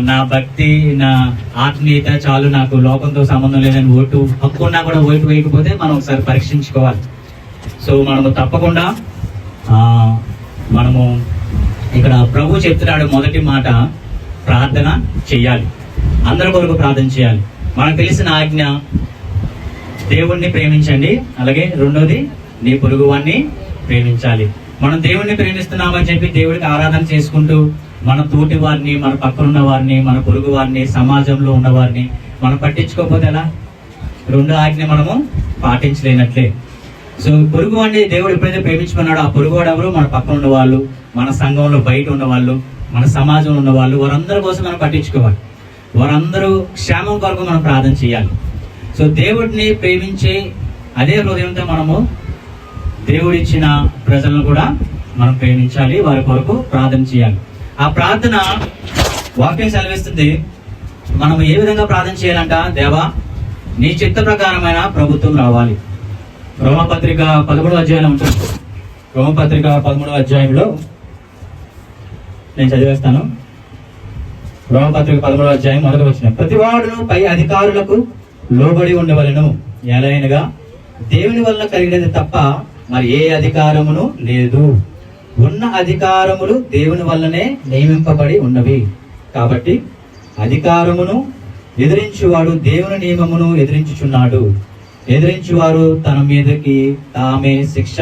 నా భక్తి, నా ఆత్మీయత చాలు, నాకు లోకంతో సంబంధం లేదని ఓటు హక్కు ఉన్నా కూడా ఓటు వేయకపోతే మనం ఒకసారి పరీక్షించుకోవాలి. సో మనము తప్పకుండా మనము ఇక్కడ ప్రభు చెప్తున్నాడు, మొదటి మాట ప్రార్థన చెయ్యాలి, అందరి కొరకు ప్రార్థన చేయాలి. మనకు తెలిసిన ఆజ్ఞ దేవుణ్ణి ప్రేమించండి, అలాగే రెండోది నీ పొరుగువాన్ని ప్రేమించాలి. మనం దేవుణ్ణి ప్రేమిస్తున్నామని చెప్పి దేవుడికి ఆరాధన చేసుకుంటూ మన తోటి వారిని, మన పక్కనున్న వారిని, మన పొరుగు వారిని, సమాజంలో ఉన్న వారిని మనం పట్టించుకోకపోతే ఎలా? రెండు ఆజ్ఞ మనము పాటించలేనట్లే. సో పొరుగు వాడిని దేవుడు ఎప్పుడైతే ప్రేమించుకున్నాడో ఆ పొరుగువాడు ఎవరు? మన పక్కన ఉన్న వాళ్ళు, మన సంఘంలో బయట ఉన్న వాళ్ళు, మన సమాజంలో ఉన్న వాళ్ళు, వారందరి కోసం మనం పట్టించుకోవాలి. వారందరూ క్షేమం కొరకు మనం ప్రార్థన చేయాలి. సో దేవుడిని ప్రేమించే అదే హృదయంతో మనము దేవుడిచ్చిన ప్రజలను కూడా మనం ప్రేమించాలి, వారి కొరకు ప్రార్థన చేయాలి. ఆ ప్రార్థన వాక్యం సెలవిస్తుంది. మనం ఏ విధంగా ప్రార్థన చేయాలంట? దేవా, నీ చిత్త ప్రకారమైన ప్రభుత్వం రావాలి. రోమపత్రిక 13వ అధ్యాయంలో ఉంటుంది. రోమపత్రిక 13వ అధ్యాయంలో నేను చదివేస్తాను. రోమపత్రిక 13వ అధ్యాయం 1వ వచనం. ప్రతివాడును పై అధికారులకు లోబడి ఉండవలెను, ఎలైనగా దేవుని వల్ల కలిగినది తప్ప మరి ఏ అధికారమును లేదు. ఉన్న అధికారములు దేవుని వల్లనే నియమింపబడి ఉన్నవి. కాబట్టి అధికారమును ఎదిరించువాడు దేవుని నియమమును ఎదిరించుచున్నాడు. ఎదిరించువారు తన మీదకి తామే శిక్ష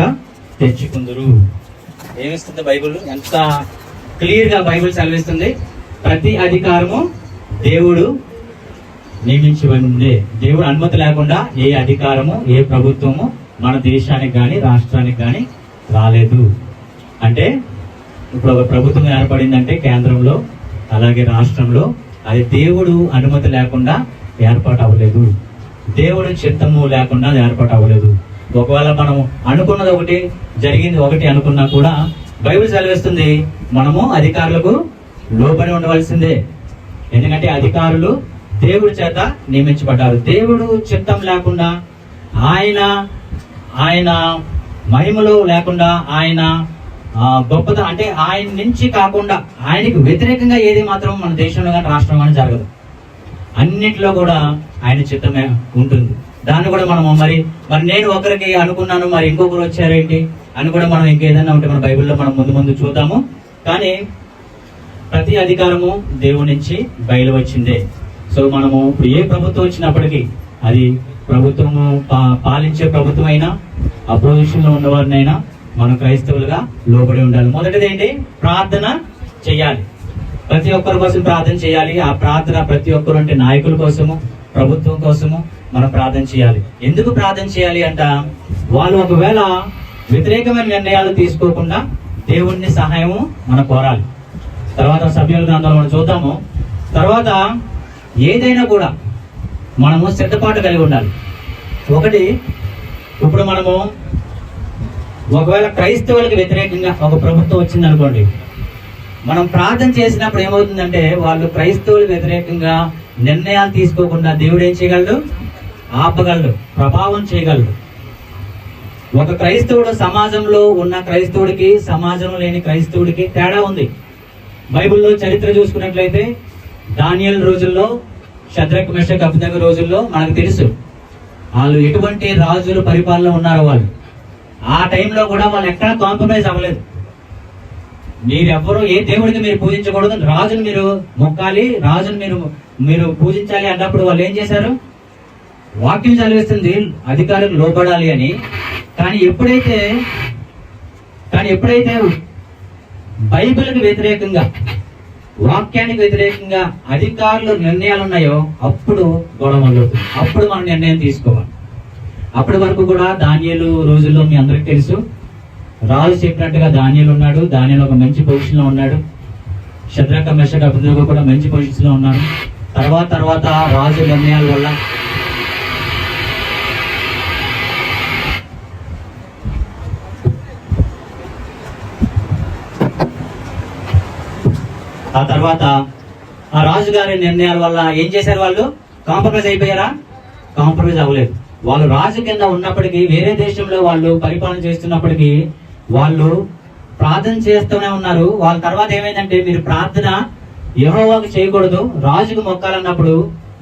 తెచ్చుకుందరు. ఏమిస్తుంది బైబిల్? ఎంత క్లియర్ గా బైబిల్ సెలవిస్తుంది. ప్రతి అధికారము దేవుడు నియమించబడింది. దేవుడు అనుమతి లేకుండా ఏ అధికారము, ఏ ప్రభుత్వము మన దేశానికి కానీ రాష్ట్రానికి కానీ రాలేదు. అంటే ఇప్పుడు ఒక ప్రభుత్వం ఏర్పడిందంటే కేంద్రంలో అలాగే రాష్ట్రంలో, అది దేవుడు అనుమతి లేకుండా ఏర్పాటు అవ్వలేదు. దేవుడు చిత్తము లేకుండా ఏర్పాటు అవ్వలేదు. ఒకవేళ మనం అనుకున్నది ఒకటి, జరిగింది ఒకటి అనుకున్నా కూడా బైబిల్ సెలవిస్తుంది మనము అధికారులకు లోబడి ఉండవలసిందే. ఎందుకంటే అధికారులు దేవుడి చేత నియమించబడ్డారు. దేవుడు చిత్తం లేకుండా, ఆయన మహిమలో లేకుండా, ఆయన గొప్పత అంటే ఆయన నుంచి కాకుండా ఆయనకు వ్యతిరేకంగా ఏది మాత్రం మన దేశంలో కానీ రాష్ట్రంలో కానీ జరగదు. అన్నిటిలో కూడా ఆయన చిత్తమే ఉంటుంది. దాన్ని కూడా మనం మరి నేను ఒకరికి అనుకున్నాను, మరి ఇంకొకరు వచ్చారేంటి అని కూడా మనం ఇంకేదైనా ఉంటే మన బైబిల్లో మనం ముందు చూద్దాము. కానీ ప్రతి అధికారము దేవుడి నుంచి బయలు వచ్చిందే. సో మనము ఇప్పుడు ఏ ప్రభుత్వం వచ్చినప్పటికీ, అది ప్రభుత్వము పాలించే ప్రభుత్వం అయినా, అపోజిషన్ లో ఉన్నవారినైనా మనం క్రైస్తవులుగా లోబడి ఉండాలి. మొదటిది ఏంటి? ప్రార్థన చేయాలి. ప్రతి ఒక్కరి కోసం ప్రార్థన చేయాలి. ఆ ప్రార్థన ప్రతి ఒక్కరు అంటే నాయకుల కోసము, ప్రభుత్వం కోసము మనం ప్రార్థన చేయాలి. ఎందుకు ప్రార్థన చేయాలి అంట? వాళ్ళు ఒకవేళ వ్యతిరేకమైన నిర్ణయాలు తీసుకోకుండా దేవుణ్ణి సహాయము మనం కోరాలి. తర్వాత సభ్యుల గ్రంథాలు మనం చూద్దాము. తర్వాత ఏదైనా కూడా మనము సిద్ధపాటు కలిగి ఉండాలి. ఒకటి, ఇప్పుడు మనము ఒకవేళ క్రైస్తవులకు వ్యతిరేకంగా ఒక ప్రభుత్వం వచ్చింది అనుకోండి, మనం ప్రార్థన చేసినప్పుడు ఏమవుతుందంటే వాళ్ళు క్రైస్తవులకు వ్యతిరేకంగా నిర్ణయాలు తీసుకోకుండా దేవుడు ఏం చేయగలడు? ఆపగలడు, ప్రభావం చేయగలడు. ఒక క్రైస్తవుడు సమాజంలో ఉన్న క్రైస్తవుడికి, సమాజంలో లేని క్రైస్తవుడికి తేడా ఉంది. బైబిల్లో చరిత్ర చూసుకున్నట్లయితే దానియేలు రోజుల్లో, షద్రక్ మెషక్ అబేద్నెగో రోజుల్లో మనకు తెలుసు వాళ్ళు ఎటువంటి రాజులు పరిపాలన ఉన్నారో. వాళ్ళు ఆ టైంలో కూడా వాళ్ళు ఎక్కడా కాంప్రమైజ్ అవ్వలేదు. మీరెవ్వరూ ఏ దేవుడికి మీరు పూజించకూడదు, రాజును మీరు మొక్కాలి, రాజును మీరు పూజించాలి అన్నప్పుడు వాళ్ళు ఏం చేశారు? వాక్యం చదివిస్తుంది అధికారులకు లోబడాలి అని. కానీ ఎప్పుడైతే బైబిల్కి వ్యతిరేకంగా, వాక్యానికి వ్యతిరేకంగా అధికారులు నిర్ణయాలు ఉన్నాయో అప్పుడు గొడవ మొదలవుతుంది. అప్పుడు మనం నిర్ణయం తీసుకోవాలి. అప్పటి వరకు కూడా దానియేలు రోజుల్లో మీ అందరికి తెలుసు, రాజు చెప్పినట్టుగా దానియేలు ఉన్నాడు. దానియేలు ఒక మంచి పొజిషన్ లో ఉన్నాడు. షద్రక్ మెషక్ అబేద్నెగో కూడా మంచి పొజిషన్ లో ఉన్నారు. తర్వాత రాజు నిర్ణయాల వల్ల ఆ రాజుగారి నిర్ణయాల వల్ల ఏం చేశారు? వాళ్ళు కాంప్రమైజ్ అయిపోయారా? కాంప్రమైజ్ అవ్వలేదు. వాళ్ళు రాజు కింద ఉన్నప్పటికీ, వేరే దేశంలో వాళ్ళు పరిపాలన చేస్తున్నప్పటికీ వాళ్ళు ప్రార్థన చేస్తూనే ఉన్నారు. వాళ్ళ తర్వాత ఏమైందంటే, మీరు ప్రార్థన యెహోవాకు చేయకూడదు, రాజుకు మొక్కాలన్నప్పుడు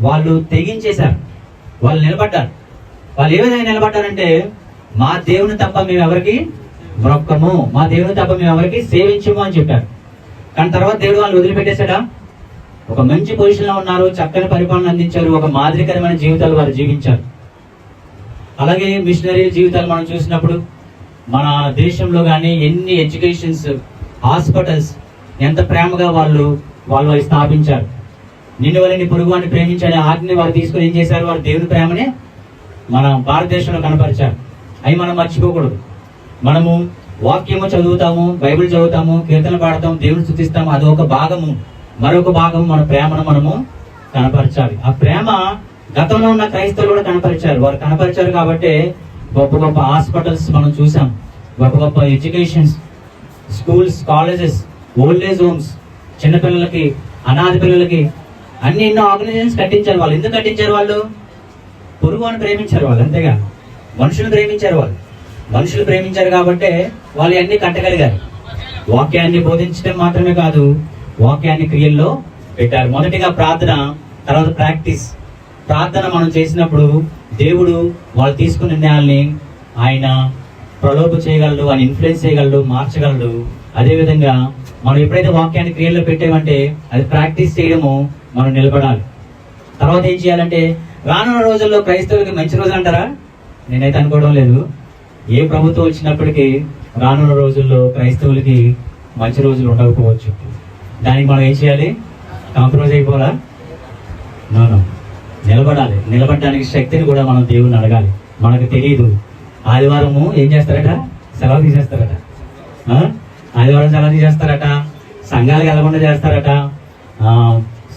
వాళ్ళు తెగించేశారు. వాళ్ళు నిలబడ్డారు. వాళ్ళు ఏ విధంగా నిలబడ్డారంటే, మా దేవుని తప్ప మేము ఎవరికి మొక్కము, మా దేవుని తప్ప మేము ఎవరికి సేవించము అని చెప్పారు. కానీ తర్వాత దేవుడు వాళ్ళు వదిలిపెట్టేశాడా? ఒక మంచి పొజిషన్లో ఉన్నారు, చక్కని పరిపాలన అందించారు, ఒక మాదిరికరమైన జీవితాలు వారు జీవించారు. అలాగే మిషనరీ జీవితాలు మనం చూసినప్పుడు మన దేశంలో కానీ ఎన్ని ఎడ్యుకేషన్స్, హాస్పిటల్స్ ఎంత ప్రేమగా వాళ్ళు అవి స్థాపించారు. నిన్ను వలని పొరుగు అని ప్రేమించని ఆజ్ఞని వారు తీసుకుని ఏం చేశారు? వారు దేవుని ప్రేమని మన భారతదేశంలో కనపరిచారు. అవి మనం మర్చిపోకూడదు. మనము వాక్యము చదువుతాము, బైబిల్ చదువుతాము, కీర్తనలు పాడతాము, దేవుని స్తుతిస్తాము, అది ఒక భాగము. మరొక భాగం మన ప్రేమను మనము కనపరచాలి. ఆ ప్రేమ గతంలో ఉన్న క్రైస్తవులు కూడా కనపరిచారు. వారు కనపరిచారు కాబట్టి గొప్ప గొప్ప హాస్పిటల్స్ మనం చూసాం, గొప్ప గొప్ప educations, schools, colleges, old age homes, చిన్నపిల్లలకి, అనాథ పిల్లలకి అన్ని ఎన్నో ఆర్గనైజేషన్స్ కట్టించారు. వాళ్ళు ఎందుకు కట్టించారు? వాళ్ళు పొరుగు అని ప్రేమించారు. వాళ్ళు అంతేగా మనుషులు ప్రేమించారు. వాళ్ళు మనుషులు ప్రేమించారు కాబట్టి వాళ్ళు అన్ని కట్టగలిగారు. వాక్యాన్ని బోధించడం మాత్రమే కాదు, వాక్యాన్ని క్రియల్లో పెట్టారు. మొదటిగా ప్రార్థన, తర్వాత ప్రాక్టీస్. ప్రార్థన మనం చేసినప్పుడు దేవుడు వాళ్ళు తీసుకున్న నిర్ణయాల్ని ఆయన ప్రలోభ చేయగలడు, ఆయన ఇన్ఫ్లుయెన్స్ చేయగలడు, మార్చగలడు. అదేవిధంగా మనం ఎప్పుడైతే వాక్యాన్ని క్రియల్లో పెట్టామంటే అది ప్రాక్టీస్ చేయడము, మనం నిలబడాలి. తర్వాత ఏం చేయాలంటే, రానున్న రోజుల్లో క్రైస్తవులకి మంచి రోజులు అంటారా? నేనైతే అనుకోవడం లేదు. ఏ ప్రభుత్వం వచ్చినప్పటికీ రానున్న రోజుల్లో క్రైస్తవులకి మంచి రోజులు ఉండకపోవచ్చు. దానికి మనం ఏం చేయాలి? కాంప్రమైజ్ అయిపోవాలా? నో, నిలబడాలి. నిలబడడానికి శక్తిని కూడా మనం దేవుని అడగాలి. మనకు తెలియదు. ఆదివారము ఏం చేస్తారట? సెలవు తీసేస్తారట. ఆదివారం సెలవు తీసేస్తారట, సంఘాలకు వెళ్ళకుండా చేస్తారట,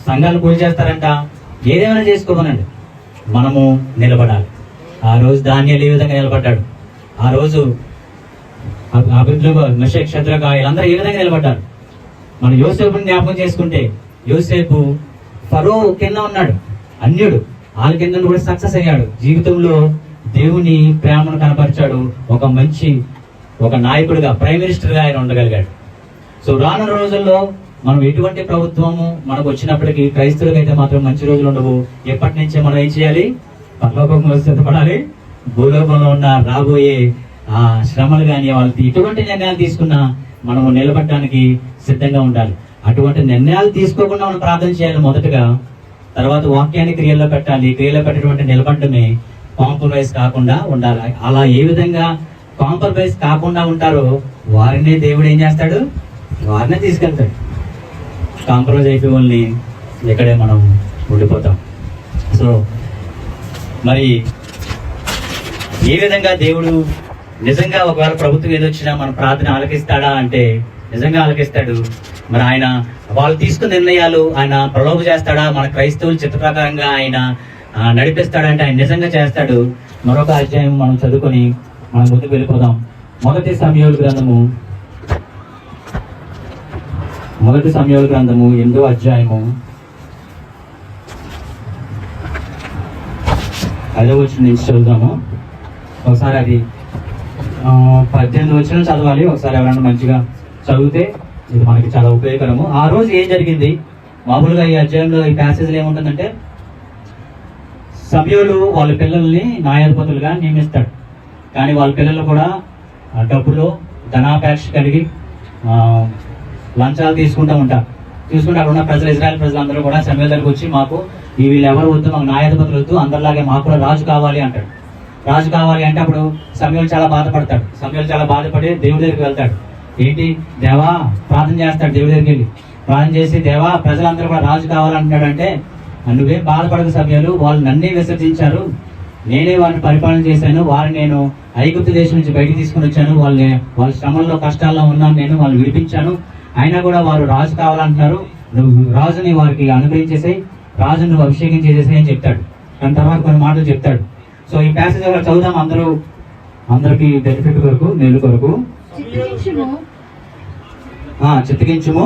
సంఘాలు కూలి చేస్తారంట. ఏదేమైనా చేసుకోమనండి, మనము నిలబడాలి. ఆ రోజు దానియేలు ఏ విధంగా నిలబడ్డాడు? ఆ రోజు అబేద్నెగో, మెషక్, షద్రక్ వీళ్ళందరూ ఏ విధంగా నిలబడ్డారు? మన యోసేపుని జ్ఞాపకం చేసుకుంటే, యోసేపు ఫరో కింద ఉన్నాడు, అన్యుడు. వాళ్ళ కింద కూడా సక్సెస్ అయ్యాడు. జీవితంలో దేవుని ప్రేమను కనపరిచాడు. ఒక నాయకుడిగా, ప్రైమ్ మినిస్టర్గా ఆయన ఉండగలిగాడు. సో రానున్న రోజుల్లో మనం ఎటువంటి ప్రభుత్వము మనకు వచ్చినప్పటికీ క్రైస్తవులకైతే మాత్రం మంచి రోజులు ఉండవు. ఎప్పటి నుంచే మనం ఏం చేయాలి? పరలోకంలో సిద్ధపడాలి. భూలోకంలో ఉన్న రాబోయే ఆ శ్రమలు కానీ, వాళ్ళకి ఎటువంటి నిర్ణయాలు తీసుకున్నా మనము నిలబడడానికి సిద్ధంగా ఉండాలి. అటువంటి నిర్ణయాలు తీసుకోకుండా మనం ప్రార్థన చేయాలి మొదటగా. తర్వాత వాక్యాన్ని క్రియల్లో పెట్టాలి. క్రియలో పెట్టేటువంటి నిలబడమే కాంప్రమైజ్ కాకుండా ఉండాలి. అలా ఏ విధంగా కాంప్రమైజ్ కాకుండా ఉంటారో వారినే దేవుడు ఏం చేస్తాడు? వారినే తీసుకెళ్తాడు. కాంప్రమైజ్ అయిపోయే వాళ్ళని ఇక్కడే మనం ఉండిపోతాం. సో మరి ఏ విధంగా దేవుడు నిజంగా ఒకవేళ ప్రభుత్వం ఏదొచ్చినా మన ప్రార్థన ఆలకిస్తాడా అంటే నిజంగా ఆలకిస్తాడు. మరి ఆయన వాళ్ళు తీసుకున్న నిర్ణయాలు ఆయన ప్రలోభ చేస్తాడా? మన క్రైస్తవుల చిత్త ప్రకారంగా ఆయన నడిపిస్తాడంటే ఆయన నిజంగా చేస్తాడు. మరొక అధ్యాయం మనం చదువుకొని మనం ముందుకు వెళ్ళిపోదాం. మొదటి సమూయేలు గ్రంథము 8వ అధ్యాయము 5వ వచనం నుంచి చదువుదాము. ఒకసారి అది 18 వచనం చదవాలి. ఒకసారి ఎవరైనా మంచిగా చదివితే ఇది మనకి చాలా ఉపయోగకరము. ఆ రోజు ఏం జరిగింది? మామూలుగా ఈ అధ్యాయంలో ఈ ప్యాసేజ్లో ఏముంటుందంటే, సమూయేలు వాళ్ళ పిల్లల్ని న్యాయాధిపతులుగా నియమిస్తాడు. కానీ వాళ్ళ పిల్లలు కూడా డబ్బులో ధనాపేక్ష కలిగి లంచాలు తీసుకుంటూ ఉంటారు. అక్కడ ఉన్న ప్రజలు, ఇజ్రాయెల్ ప్రజలందరూ కూడా సమూయేలు దగ్గరికి వచ్చి, మాకు వీళ్ళు ఎవరు వద్దు, మాకు న్యాయాధిపతులు వద్దు, అందరిలాగే మాకు కూడా రాజు కావాలి అంటాడు. రాజు కావాలి అంటే అప్పుడు సమూయేలు చాలా బాధపడతాడు. సమూయేలు చాలా బాధపడి దేవుడి దగ్గరికి వెళ్తాడు. ఏంటి దేవా, ప్రార్థన చేస్తాడు. దేవుడి దగ్గరికి వెళ్ళి ప్రార్థన చేసి, దేవా ప్రజలందరూ కూడా రాజు కావాలంటున్నాడు అంటే, నువ్వేం బాధపడకు సమూయేలు, వాళ్ళు నన్నే విసర్జించారు, నేనే వారిని పరిపాలన చేశాను, వారిని నేను ఐగుప్తు దేశం నుంచి బయటికి తీసుకుని వచ్చాను, వాళ్ళ శ్రమంలో కష్టాల్లో ఉన్నాను, నేను వాళ్ళు విడిపించాను, అయినా కూడా వారు రాజు కావాలంటున్నారు, నువ్వు రాజుని వారికి అనుగ్రహించేసాయి, రాజును నువ్వు అభిషేకం చేసేసాయి అని చెప్తాడు. దాని తర్వాత కొన్ని మాటలు చెప్తాడు. సో ఈ ప్యాసేజ్ ఎవరు చదువుదాం, అందరికి బెనిఫిట్ కొరకు, మేలు కొరకు. చిత్తగించుము,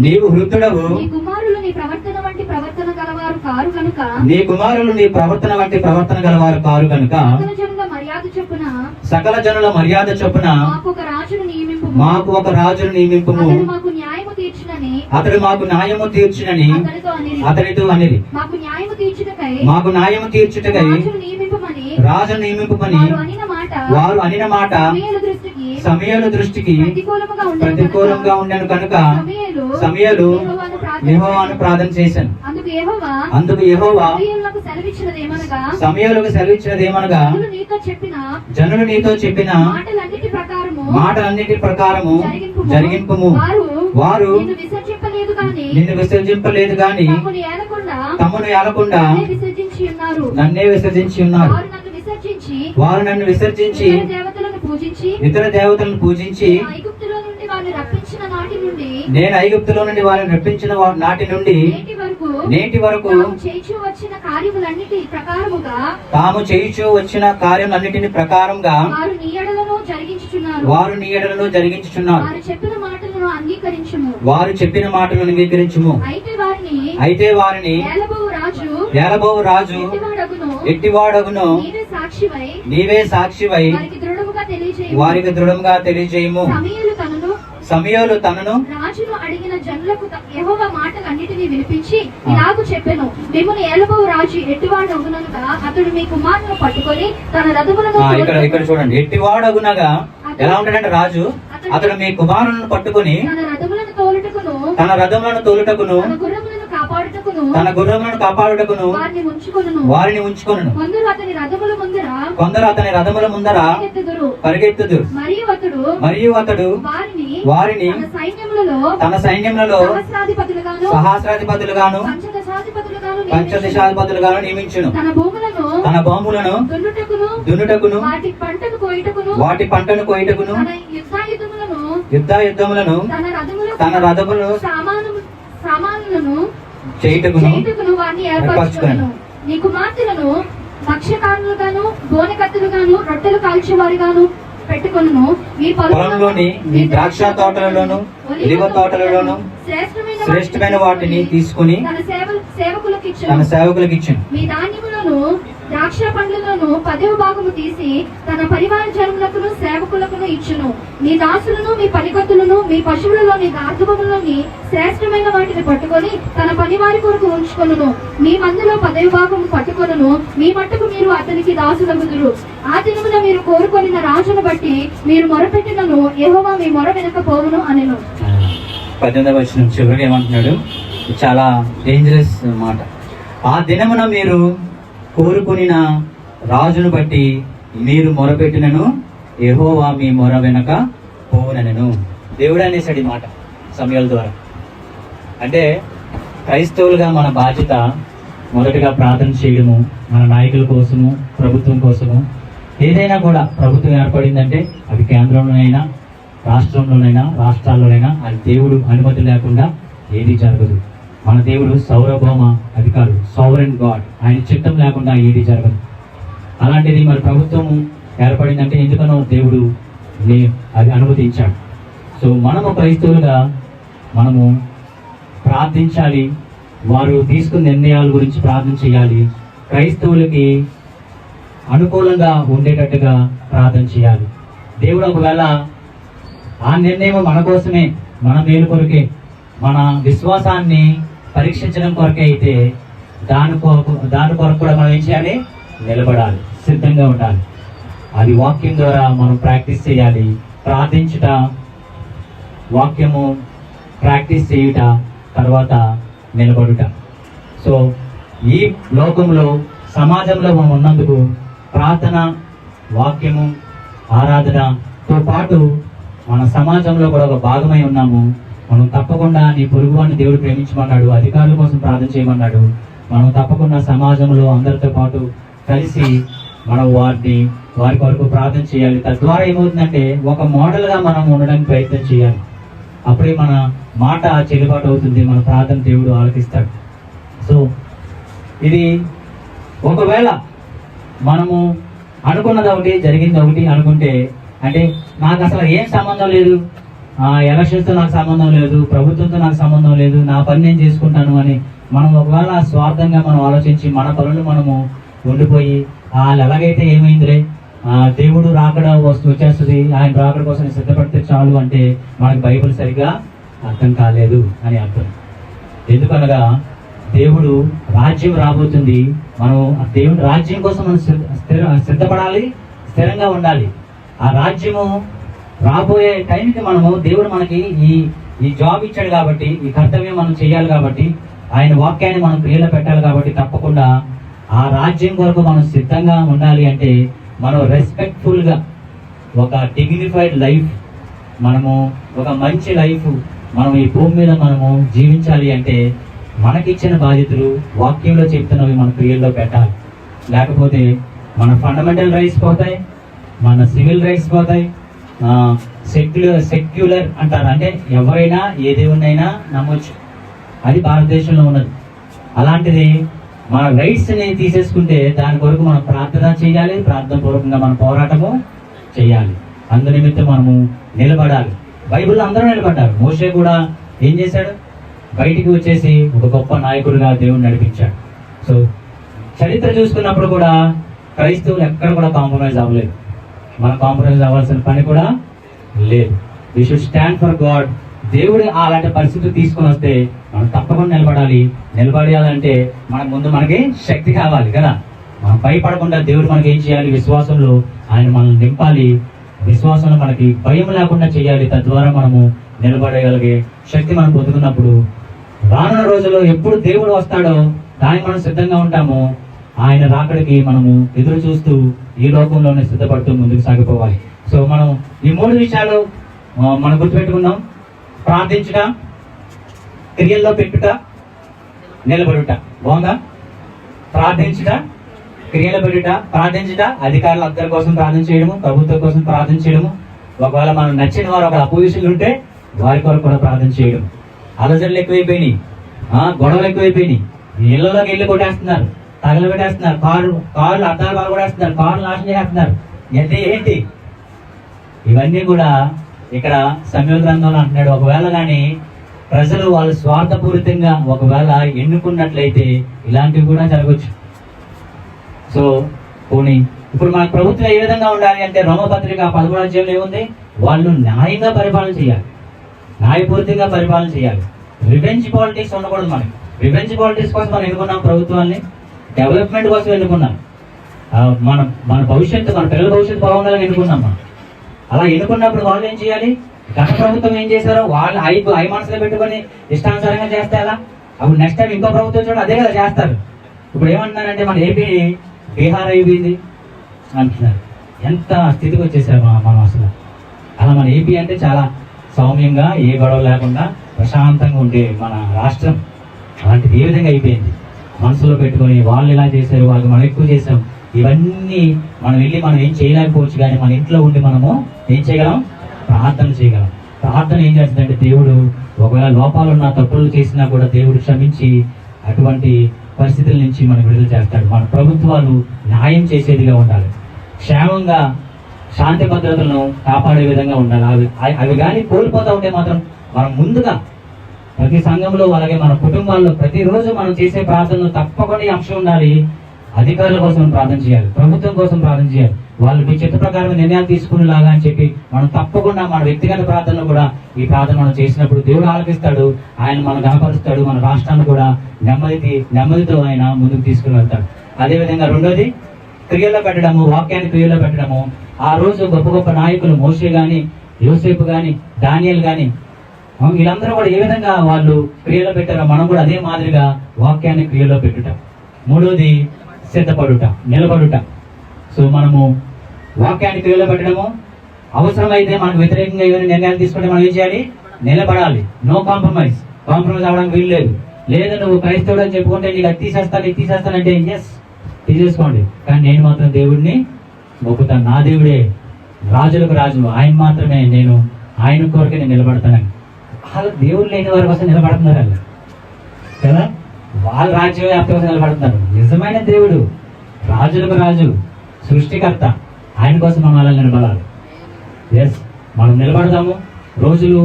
నీవు వృద్ధుడవు, నీ కుమారులు నీ ప్రవర్తన వంటి ప్రవర్తన గలవారు కారు కనుక సకల జనుల మర్యాద చొప్పున మాకు ఒక రాజును నియమింపుము, అతడు మాకు న్యాయము తీర్చునని అతనితో అనిరి. మాకు న్యాయము తీర్చుటకై రాజును నియమింపమని వారు అనిన మాట సమూయేలు దృష్టికి ప్రతికూలంగా ఉండెను కనుక సమూయేలు యెహోవాను ప్రార్థన చేశాను. అందుకు యెహోవా సమూయేలుకు సెలవిచ్చినదేమనగా, జనులు నీతో చెప్పిన మాటలన్నిటి ప్రకారము జరిగింపుము. వారు నిన్ను విసర్జింపలేదు గాని తమను ఏలకుండా నన్నే విసర్జించి ఉన్నారు. వారు నన్ను విసర్జించి ఇతర దేవతలను పూజించి నేను ఐగుప్తులో నుండి వారిని రప్పించిన నాటి నుండి నేటి వరకు తాము చేయుచూ వచ్చిన కార్యములన్నిటిని ప్రకారంగా వారు నీ ఎడలను జరిగించుచున్నారు. వారు చెప్పిన మాటలను అంగీకరించుము. అయితే వారిని ఏలబోవు రాజు ఎట్టివాడగును నీవే సాక్షివై వారికి దృఢముగా తెలియజేయము. సమూయేలు తనను రాజును అడిగిన జనులకు యెహోవా మాటలన్నిటిని వినిపించి ఇలాగు చెప్పెను, మిమ్మును ఏలబోవు రాజు ఎట్టివాడగునగా అతడు మీ కుమారుని పట్టుకొని తన రథములను ఇక్కడ చూడండి, ఎట్టివాడగునగా ఎలా ఉంటాడంటే రాజు, అతడు మీ కుమారులను పట్టుకొని తన రథములను తోలుటకును తన గుర్రములను కాపాడుటకును వారిని ఉంచుకొనును. కొందరు అతని రథముల ముందర పరిగెత్తుదురు. మరియు అతడు వారిని తన సైన్యములలో సహస్రాధిపతులుగాను పంచదశాధిపతులుగాను నియమించును. తన భూములను దున్నుటకును వాటి పంటను కోయుటకును యుద్ధములను తన రథములను చేయుటకును వారిని ఏర్పరచుకొనును. నీ కుమార్తెలను మత్స్యకారులుగాను గోనెకత్తులుగాను రొట్టెలు కాల్చేవారుగాను పెట్టుకొనును. మీ పొలంలోని మీ ద్రాక్ష తోటలలోను ఒలివ తోటలలోను శ్రేష్టమైన వాటిని తీసుకుని తన సేవకులకు ఇచ్చును. మీ ధాన్యములను ద్రాక్ష పండ్లను 10వ భాగము తీసి తన పరివార జనములకును సేవకులకును ఇచ్చును. మీ దాసులను మీ పనికత్తులను మీ పశువులలోని గార్ధములోని శ్రేష్టమైన వాటిని పట్టుకొని తన పనివారి కొరకు ఉంచుకొనును. మీ మందులో 10వ భాగము పట్టుకొనును. మీ మట్టుకు మీరు అతనికి దాసులగుదురు. ఆ దినమున మీరు కోరుకొనిన రాజును బట్టి మీరు మొరపెట్టినను యెహోవా మీ మొర వినకపోవును అనెను. 18వ వచనం చివరికి ఏమంటున్నాడు, చాలా డేంజరస్ మాట. ఆ దినమున మీరు కోరుకునిన రాజును బట్టి మీరు మొరపెట్టినను యెహోవా మీ మొర వెనక పోవునెను. దేవుడు అనేసాడు ఈ మాట సమూయేలు ద్వారా. అంటే క్రైస్తవులుగా మన బాధ్యత మొదటిగా ప్రార్థన చేయడము, మన నాయకుల కోసము, ప్రభుత్వం కోసము. ఏదైనా కూడా ప్రభుత్వం ఏర్పడిందంటే అది కేంద్రంలోనైనా రాష్ట్రంలోనైనా రాష్ట్రాల్లోనైనా అది దేవుడు అనుమతి లేకుండా ఏది జరగదు. మన దేవుడు సౌరభౌమ అధికారులు, సోవరెన్ గాడ్, ఆయన చిత్తం లేకుండా ఏది జరగదు. అలాంటిది మరి ప్రభుత్వం ఏర్పడిందంటే ఎందుకనో దేవుడు అది అనుమతించాడు. సో మనము క్రైస్తవులుగా మనము ప్రార్థించాలి. వారు తీసుకున్న నిర్ణయాల గురించి ప్రార్థన చేయాలి. క్రైస్తవులకి అనుకూలంగా ఉండేటట్టుగా ప్రార్థన చేయాలి. దేవుడు ఒకవేళ ఆ నిర్ణయం మన కోసమే, మన మేలు కొరకే, మన విశ్వాసాన్ని పరీక్షించడం కొరకే అయితే దాని కొరకు కూడా మనం ఏం చేయాలి? నిలబడాలి, సిద్ధంగా ఉండాలి. అది వాక్యం ద్వారా మనం ప్రాక్టీస్ చేయాలి. ప్రార్థించుట, వాక్యము ప్రాక్టీస్ చేయుట, తర్వాత నిలబడుట. సో ఈ లోకంలో సమాజంలో మనం ఉన్నందుకు ప్రార్థన, వాక్యము, ఆరాధనతో పాటు మన సమాజంలో కూడా ఒక భాగమై ఉన్నాము. మనం తప్పకుండా నీ పొరుగువాన్ని దేవుడు ప్రేమించమన్నాడు, అధికారుల కోసం ప్రార్థన చేయమన్నాడు. మనం తప్పకుండా సమాజంలో అందరితో పాటు కలిసి మనం వారి కొరకు ప్రార్థన చేయాలి. తద్వారా ఏమవుతుందంటే ఒక మోడల్గా మనం ఉండడానికి ప్రయత్నం చేయాలి. అప్పుడే మన మాట చెల్లుబాటు అవుతుంది, మన ప్రార్థన దేవుడు ఆలకిస్తాడు. సో ఇది ఒకవేళ మనము అనుకున్నది ఒకటి, జరిగింది ఒకటి అనుకుంటే, అంటే నాకు అసలు ఏం సంబంధం లేదు, ఎలక్షన్స్తో నాకు సంబంధం లేదు, ప్రభుత్వంతో నాకు సంబంధం లేదు, నా పని నేను చేసుకుంటాను అని మనం ఒకవేళ స్వార్థంగా మనం ఆలోచించి మన పనులు మనము ఉండిపోయి వాళ్ళు ఎలాగైతే ఏమైందిలే, దేవుడు రాకడ వచ్చేస్తుంది, ఆయన రాకడ కోసం సిద్ధపడితే చాలు అంటే మనకు బైబిల్ సరిగ్గా అర్థం కాలేదు అని అర్థం. ఎందుకనగా దేవుడు రాజ్యం రాబోతుంది. మనం ఆ దేవుని రాజ్యం కోసం మనం సిద్ధపడాలి, స్థిరంగా ఉండాలి. ఆ రాజ్యము రాబోయే టైంకి మనము దేవుడు మనకి ఈ జాబ్ ఇచ్చాడు కాబట్టి, ఈ కర్తవ్యం మనం చేయాలి కాబట్టి, ఆయన వాక్యాన్ని మనం క్రియలో పెట్టాలి కాబట్టి, తప్పకుండా ఆ రాజ్యం కొరకు మనం సిద్ధంగా ఉండాలి. అంటే మనం రెస్పెక్ట్ఫుల్గా ఒక డిగ్నిఫైడ్ లైఫ్, మనము ఒక మంచి లైఫ్ మనం ఈ భూమి మీద మనము జీవించాలి అంటే మనకిచ్చిన బాధ్యతలు వాక్యంలో చెప్తున్నవి మన క్రియల్లో పెట్టాలి. లేకపోతే మన ఫండమెంటల్ రైట్స్ పోతాయి, మన సివిల్ రైట్స్ పోతాయి. సెక్యులర్ అంటారు, అంటే ఎవరైనా ఏ దేవుడినైనా నమ్మొచ్చు, అది భారతదేశంలో ఉన్నది. అలాంటిది మన రైట్స్ని తీసేసుకుంటే దాని కొరకు మనం ప్రార్థన చేయాలి, ప్రార్థన పూర్వకంగా మన పోరాటము చేయాలి. అందు నిమిత్తం మనము నిలబడాలి. బైబిల్లో అందరూ నిలబడ్డారు. మోషే కూడా ఏం చేశాడు? బయటికి వచ్చేసి ఒక గొప్ప నాయకుడిగా దేవుడు నడిపించాడు. సో చరిత్ర చూసుకున్నప్పుడు కూడా క్రైస్తవులు ఎక్కడ కూడా కాంప్రమైజ్ అవ్వలేదు. మనం కాంప్రమైజ్ అవ్వాల్సిన పని కూడా లేదు. We should stand for God. దేవుడు అలాంటి పరిస్థితి తీసుకొని వస్తే మనం తప్పకుండా నిలబడాలంటే మనకి శక్తి కావాలి కదా. మనం భయపడకుండా దేవుడు మనకి ఏం చేయాలి? విశ్వాసంలో ఆయన మనల్ని నింపాలి. విశ్వాసంలో మనకి భయం లేకుండా చేయాలి. తద్వారా మనము నిలబడగలిగే శక్తి మనం పొందుకున్నప్పుడు రానున్న రోజుల్లో ఎప్పుడు దేవుడు వస్తాడో దానికి మనం సిద్ధంగా ఉంటాము. ఆయన రాకడికి మనము ఎదురు చూస్తూ ఈ లోకంలోనే సిద్ధపడుతూ ముందుకు సాగిపోవాలి. సో మనం ఈ 3 విషయాలు మనం గుర్తుపెట్టుకుందాం. ప్రార్థించుట, క్రియల్లో పెట్టుట, నిలబడుట. బాగుందా? ప్రార్థించుట, క్రియలు పెట్టుట. ప్రార్థించుట అధికారులు అందరి కోసం ప్రార్థన చేయడము, ప్రభుత్వం కోసం ప్రార్థన చేయడము. ఒకవేళ మనం నచ్చిన వారు ఒక అపోజిషన్లు ఉంటే వారి కొరకు కూడా ప్రార్థన చేయడం. అలజడులు ఎక్కువైపోయినాయి, గొడవలు ఎక్కువైపోయినాయి. ఇళ్లలోకి వెళ్ళి కొట్టేస్తున్నారు, తగలబెట్టేస్తున్నారు, కార్లు అద్దాలు బాగా కొట్టేస్తున్నారు, కార్లు నాశనం చేస్తున్నారు. ఏంటి ఇవన్నీ కూడా ఇక్కడ సమయ గ్రంథంలో అంటున్నాడు. ఒకవేళ కానీ ప్రజలు వాళ్ళు స్వార్థపూరితంగా ఒకవేళ ఎన్నుకున్నట్లయితే ఇలాంటివి కూడా జరగవచ్చు. సో పోనీ ఇప్పుడు మన ప్రభుత్వం ఏ విధంగా ఉండాలి అంటే రోమపత్రిక 13వ అధ్యాయంలో ఏముంది? వాళ్ళు న్యాయంగా పరిపాలన చేయాలి, న్యాయపూరితంగా పరిపాలన చేయాలి. రివెంజ్ పాలిటిక్స్ ఉండకూడదు. మనకి రివెంజ్ పాలిటిక్స్ కోసం మనం ఎన్నుకున్నాం ప్రభుత్వాన్ని, డెవలప్మెంట్ కోసం ఎన్నుకున్నాం. మన భవిష్యత్తు, మన పిల్లల భవిష్యత్తు బాగుండాలని ఎన్నుకున్నాం మనం. అలా ఎన్నుకున్నప్పుడు వాళ్ళు ఏం చేయాలి? గత ప్రభుత్వం ఏం చేశారో వాళ్ళు ఐ మనసులో పెట్టుకొని ఇష్టానుసారంగా చేస్తే ఎలా? అప్పుడు నెక్స్ట్ టైం ఇంకో ప్రభుత్వం చూడ అదే కదా చేస్తారు. ఇప్పుడు ఏమంటున్నారంటే మన ఏపీ బీహార్ అయిపోయింది అంటున్నారు. ఎంత స్థితికి వచ్చేసారు మనం అసలు. అలా మన ఏపీ అంటే చాలా సౌమ్యంగా, ఏ గొడవ లేకుండా ప్రశాంతంగా ఉండే మన రాష్ట్రం అలాంటిది ఏ విధంగా అయిపోయింది? మనసులో పెట్టుకొని వాళ్ళు ఇలా చేశారు, వాళ్ళు మనం ఎక్కువ చేసాం. ఇవన్నీ మనం ఏం చేయలేకపోవచ్చు. కానీ మన ఇంట్లో ఉండి మనము ఏం చేయగలం? ప్రార్థన చేయగలం. ప్రార్థన ఏం చేస్తుందంటే దేవుడు ఒకవేళ లోపాలున్న తప్పులు చేసినా కూడా దేవుడు క్షమించి అటువంటి పరిస్థితుల నుంచి మనం విడుదల చేస్తాడు. మన ప్రభుత్వాలు న్యాయం చేసేదిగా ఉండాలి, క్షేమంగా శాంతి భద్రతలను కాపాడే విధంగా ఉండాలి. అవి కానీ కోల్పోతూ ఉంటే మాత్రం మనం ముందుగా ప్రతి సంఘంలో అలాగే మన కుటుంబాల్లో ప్రతిరోజు మనం చేసే ప్రార్థనలు తప్పకుండా ఈ అంశం ఉండాలి. అధికారుల కోసం ప్రార్థన చేయాలి, ప్రభుత్వం కోసం ప్రార్థన చేయాలి. వాళ్ళు మీ చిత్త ప్రకారం నిర్ణయాలు తీసుకునేలాగా అని చెప్పి మనం తప్పకుండా మన వ్యక్తిగత ప్రార్థనలు కూడా ఈ ప్రార్థన మనం చేసినప్పుడు దేవుడు ఆలకిస్తాడు. ఆయన మనం గణపరుస్తాడు. మన రాష్ట్రాన్ని కూడా నెమ్మదితో ఆయన ముందుకు తీసుకుని వెళ్తాడు. అదేవిధంగా రెండోది క్రియల్లో పెట్టడము, వాక్యాన్ని క్రియల్లో పెట్టడము. ఆ రోజు గొప్ప గొప్ప నాయకులు మోషే గాని, యోసేపు గాని, దానియేలు గాని, వీళ్ళందరూ కూడా ఏ విధంగా వాళ్ళు క్రియలో పెట్టారో మనం కూడా అదే మాదిరిగా వాక్యాన్ని క్రియలో పెట్టుట. మూడోది సిద్ధపడుట, నిలబడుట. సో మనము వాక్యాన్ని క్రియలో పెట్టడము, అవసరమైతే మనకు వ్యతిరేకంగా ఏమైనా నిర్ణయాలు తీసుకుంటే మనం ఏం చేయాలి? నిలబడాలి. నో కాంప్రమైజ్ అవ్వడానికి వీలు లేదు. లేదా నువ్వు క్రైస్తవుడు అని చెప్పుకుంటే నీకు అది తీసేస్తానంటే ఎస్ తీసేసుకోండి, కానీ నేను మాత్రం దేవుడిని మొక్కుతాను. నా దేవుడే రాజులకు రాజు, ఆయన మాత్రమే, నేను ఆయన కోరిక నేను నిలబడతానని. వాళ్ళు దేవుడు లేని వారి కోసం నిలబడుతున్నారు అలా కదా. వాళ్ళ రాజ్యం వ్యాప్తి కోసం నిలబడుతున్నారు. నిజమైన దేవుడు, రాజులకు రాజు, సృష్టికర్త, ఆయన కోసం మనం అలా నిలబడాలి. ఎస్ మనం నిలబడదాము. రోజులు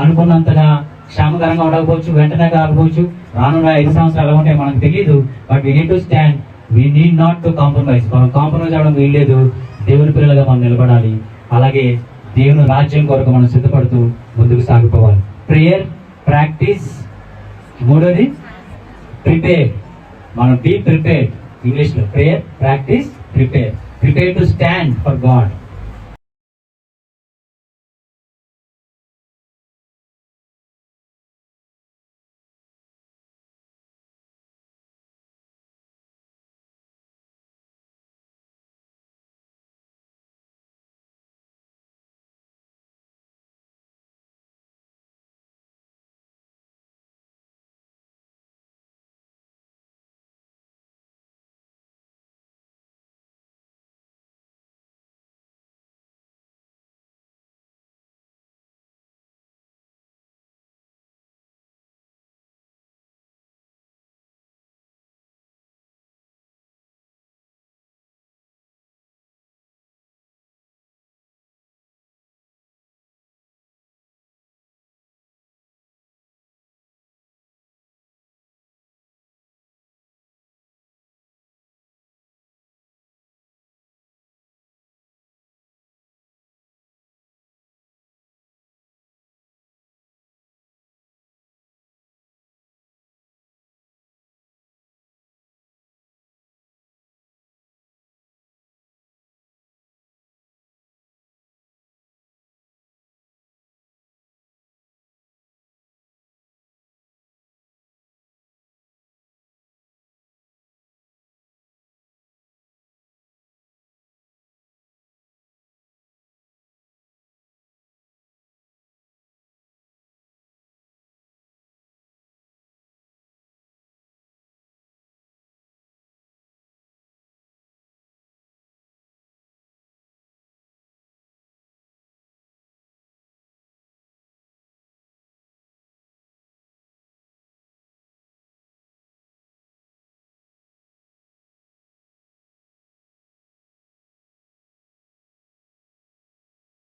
అనుకున్నంతగా క్షేమకరంగా ఉండకపోవచ్చు, వెంటనే కాకపోవచ్చు. రానున్న 5 సంవత్సరాలు ఎలా ఉంటాయి మనకు తెలియదు. But we need to stand, we need not to compromise. మనం కాంప్రమైజ్ అవ్వడం వీల్లేదు. దేవుని పిల్లలుగా మనం నిలబడాలి. అలాగే దేవుని రాజ్యం కొరకు మనం సిద్ధపడుతూ ముందుకు సాగిపోవాలి. ప్రేయర్ ప్రాక్టీస్, మూడోది ప్రిపేర్. మనం బీ ప్రిపేర్డ్, ఇంగ్లీష్లో prayer, practice, prepare. Prepare to stand for God.